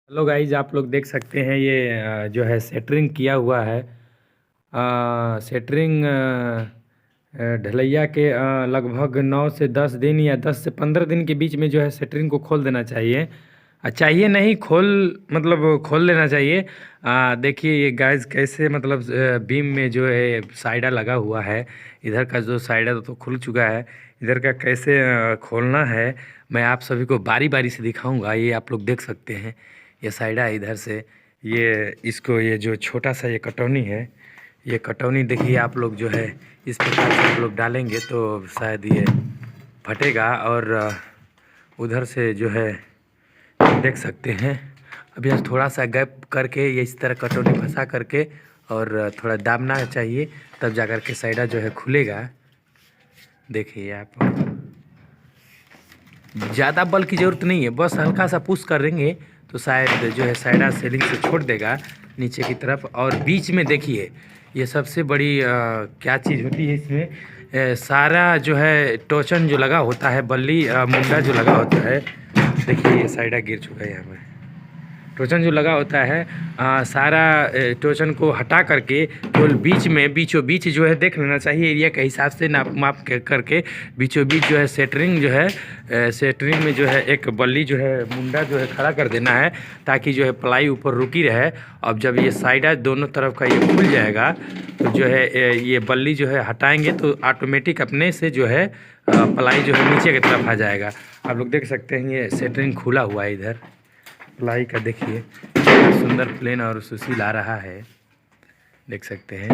Hello guys, आप लोग देख सकते हैं ये जो है सेटरिंग किया हुआ है। सेटरिंग ढलैया के लगभग 9 से 10 दिन या 10 से 15 दिन के बीच में जो है सेटरिंग को खोल देना चाहिए। चाहिए नहीं, मतलब खोल लेना चाहिए। देखिए ये गाइज कैसे मतलब बीम में जो है साइडा लगा हुआ है। इधर का जो साइडा तो खुल चुका है, इधर का कैसे खोलना है मैं आप सभी को बारी बारी से दिखाऊंगा। ये आप लोग देख सकते हैं, ये साइडा है इधर से। ये इसको ये जो छोटा सा ये कटौनी है, ये कटौनी देखिए आप लोग जो है इस प्रकार से आप लोग डालेंगे तो शायद ये फटेगा। और उधर से जो है देख सकते हैं, अभी आज थोड़ा सा गैप करके ये इस तरह कटौनी फंसा करके और थोड़ा दाबना चाहिए, तब जा कर के साइडा जो है खुलेगा। देखिए आप, ज़्यादा बल की ज़रूरत नहीं है, बस हल्का सा पुश करेंगे तो शायद जो है साइडा सेलिंग से छोड़ देगा नीचे की तरफ। और बीच में देखिए ये सबसे बड़ी क्या चीज़ होती है इसमें, सारा जो है टोचन जो लगा होता है, बल्ली मुंडा जो लगा होता है। देखिए ये साइडा गिर चुका है यहाँ पर। टोचन जो लगा होता है सारा टोचन को हटा करके केवल बीचों बीच जो है देख लेना चाहिए, एरिया के हिसाब से नाप माप करके बीचों बीच जो है सेटरिंग जो है सेटरिंग में जो है एक बल्ली जो है मुंडा जो है खड़ा कर देना है, ताकि जो है प्लाई ऊपर रुकी रहे। अब जब ये साइडा दोनों तरफ का ये खुल जाएगा तो जो है ये बल्ली जो है हटाएंगे तो ऑटोमेटिक अपने से जो है प्लाई जो है नीचे की तरफ आ जाएगा। आप लोग देख सकते हैं ये सेटरिंग खुला हुआ है, इधर प्लाई का देखिए सुंदर प्लेन और सुशील आ रहा है, देख सकते हैं।